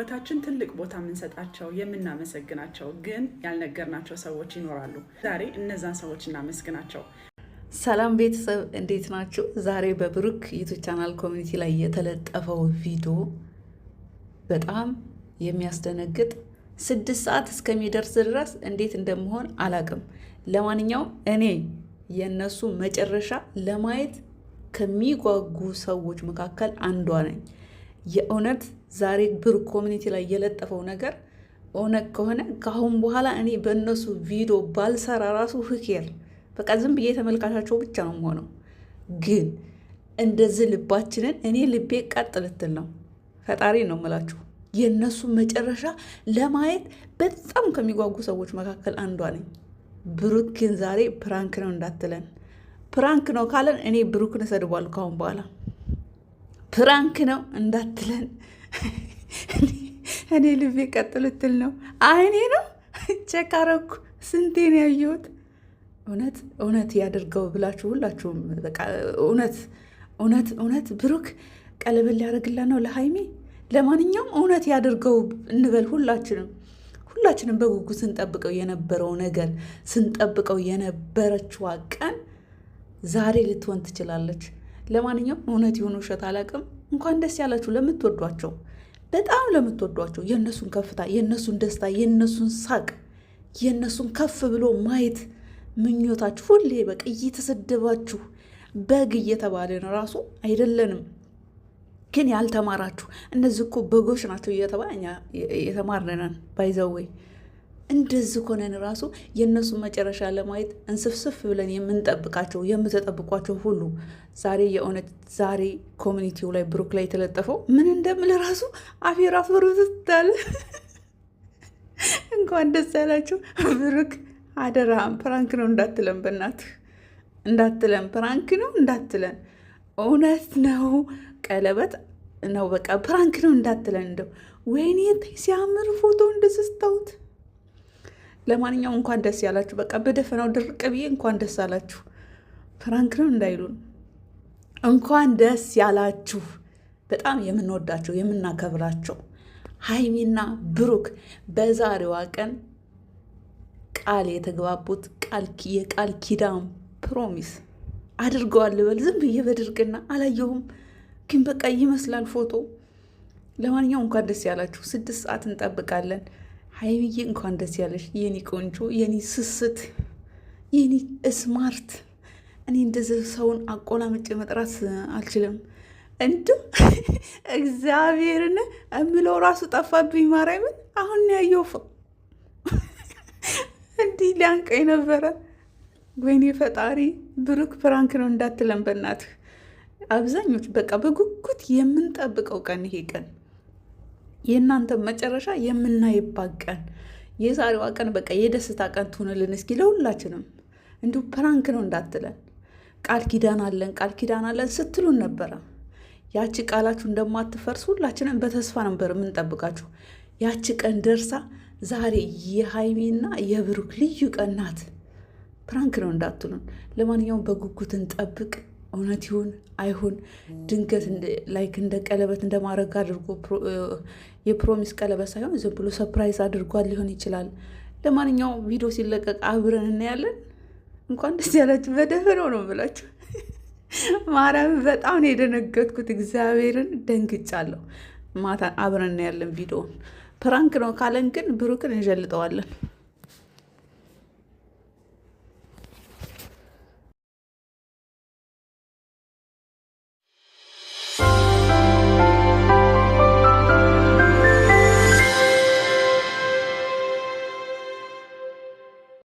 በህይወታችን ትልቅ ቦታ የምንሰጣቸው የምናመሰግናቸው ግን ያልነገርናቸው ሰዎች ይኖራሉ። ዛሬ እነዛን ሰዎች እናመስግናቸው። ሰላም ቤተሰብ እንዴት ናችሁ? ዛሬ በብሩክ ዩቲዩብ ቻናል ኮሚኒቲ ላይ የተለጠፈው ቪዲዮ በጣም የሚያስደነግጥ 6 ሰዓት እስከሚደርስ ድረስ እንዴት እንደምሆን አላቅም። ለማንኛውም እኔ የነሱ መጨረሻ ለማየት ከሚጓጉ ሰዎች መካከል አንዷ ነኝ። የእውነት ዛሬ ብሩክ ኮሚኒቲ ላይ የለጠፈው ነገር እውነት ከሆነ ከአሁን በኋላ እኔ በእነሱ ቪዲዮ ባልሰራ ራሱ ፍኬር በቃ ዝም ብዬ ተመልካቻቸው ብቻ ነው የምሆነው። ግን እንደዚህ ልባችንን እኔ ልቤ ቀጥ ልትል ነው። ፈጣሪ ነው የምላችሁ። የእነሱ መጨረሻ ለማየት በጣም ከሚጓጉ ሰዎች መካከል አንዷ ነኝ። ብሩክ ግን ዛሬ ፕራንክ ነው እንዳትለን። ፕራንክ ነው ካለን እኔ ብሩክን እሰድባለሁ ካሁን በኋላ። ፕራንክ ነው እንዳትለን። እኔ ልቤ ቀጥ ልትል ነው። አይኔ ነው ቼክ አደረኩ። ስንቴን ያየሁት። እውነት ያደርገው ብላችሁ ሁላችሁም በቃ እውነት ብሩክ ቀለበት ሊያደርግላት ነው ለሀይሚ። ለማንኛውም እውነት ያደርገው እንበል። ሁላችንም በጉጉት ስንጠብቀው የነበረው ነገር ስንጠብቀው የነበረችዋ ቀን ዛሬ ልትሆን ትችላለች። ለማንኛውም እውነት የሆነ ውሸት አላውቅም። እንኳን ደስ ያላችሁ ለምትወዷቸው፣ በጣም ለምትወዷቸው፣ የእነሱን ከፍታ፣ የእነሱን ደስታ፣ የእነሱን ሳቅ፣ የእነሱን ከፍ ብሎ ማየት ምኞታችሁ ሁሌ በቃ እየተሰደባችሁ በግ እየተባለን ራሱ አይደለንም። ግን ያልተማራችሁ እነዚህ እኮ በጎች ናቸው እየተባለ እኛ የተማርነን ባይዘወይ እንደዚህ ሆነን ራሱ የእነሱን መጨረሻ ለማየት እንስፍስፍ ብለን የምንጠብቃቸው የምትጠብቋቸው ሁሉ ዛሬ የእውነት ዛሬ ኮሚኒቲው ላይ ብሩክ ላይ የተለጠፈው ምን እንደምል ራሱ አፌ ራሱ ሩትታል። እንኳን ደስ ያላችሁ ብሩክ። አደራህም ፕራንክ ነው እንዳትለን፣ በእናትህ እንዳትለን። ፕራንክ ነው እንዳትለን። እውነት ነው ቀለበት ነው በቃ ፕራንክ ነው እንዳትለን። እንደው ወይኔ ሲያምር ፎቶ እንደስስታውት። ለማንኛውም እንኳን ደስ ያላችሁ። በቃ በደፈናው ድርቅ ብዬ እንኳን ደስ ያላችሁ። ፕራንክ ነው እንዳይሉን እንኳን ደስ ያላችሁ። በጣም የምንወዳቸው የምናከብራቸው ሀይሚና ብሩክ በዛሬዋ ቀን ቃል የተግባቡት የቃል ኪዳን ፕሮሚስ አድርገዋል ልበል። ዝም ብዬ በድርቅና አላየሁም፣ ግን በቃ ይመስላል ፎቶ። ለማንኛውም እንኳን ደስ ያላችሁ። 6 ሰዓት እንጠብቃለን። ሀይሚዬ እንኳን ደስ ያለሽ የኔ ቆንጆ፣ የኔ ስስት፣ የኔ ስማርት። እኔ እንደዚህ ሰውን አቆላምጬ መጥራት አልችልም። እንዲሁ እግዚአብሔርን እምለው ራሱ ጠፋብኝ። ማርያምን አሁን ያየው እንዲህ ሊያንቀኝ ነበረ። ወይኔ ፈጣሪ። ብሩክ ፕራንክ ነው እንዳትለን በእናትህ። አብዛኞች በቃ በጉጉት የምንጠብቀው ቀን ይሄ ቀን የእናንተ መጨረሻ የምናይባት ቀን የዛሬዋ ቀን በቃ የደስታ ቀን ትሆንልን እስኪ ለሁላችንም። እንዲሁ ፕራንክ ነው እንዳትለን። ቃል ኪዳን አለን ስትሉን ነበረ። ያቺ ቃላችሁ እንደማትፈርስ ሁላችንም በተስፋ ነበር የምንጠብቃችሁ። ያቺ ቀን ደርሳ ዛሬ የሀይሚና የብሩክ ልዩ ቀን ናት። ፕራንክ ነው እንዳትሉን። ለማንኛውም በጉጉት እንጠብቅ። እውነት ይሁን አይሁን ድንገት ላይክ እንደ ቀለበት እንደማድረግ አድርጎ የፕሮሚስ ቀለበት ሳይሆን ዝም ብሎ ሰርፕራይዝ አድርጓል ሊሆን ይችላል። ለማንኛውም ቪዲዮ ሲለቀቅ አብረን እናያለን። እንኳን ደስ ያላችሁ። በደፈነው ነው ብላችሁ ማርያም በጣም ነው የደነገጥኩት። እግዚአብሔርን ደንግጫለሁ። ማታ አብረን እናያለን ቪዲዮውን። ፕራንክ ነው ካለን ግን ብሩክን እንጀልጠዋለን።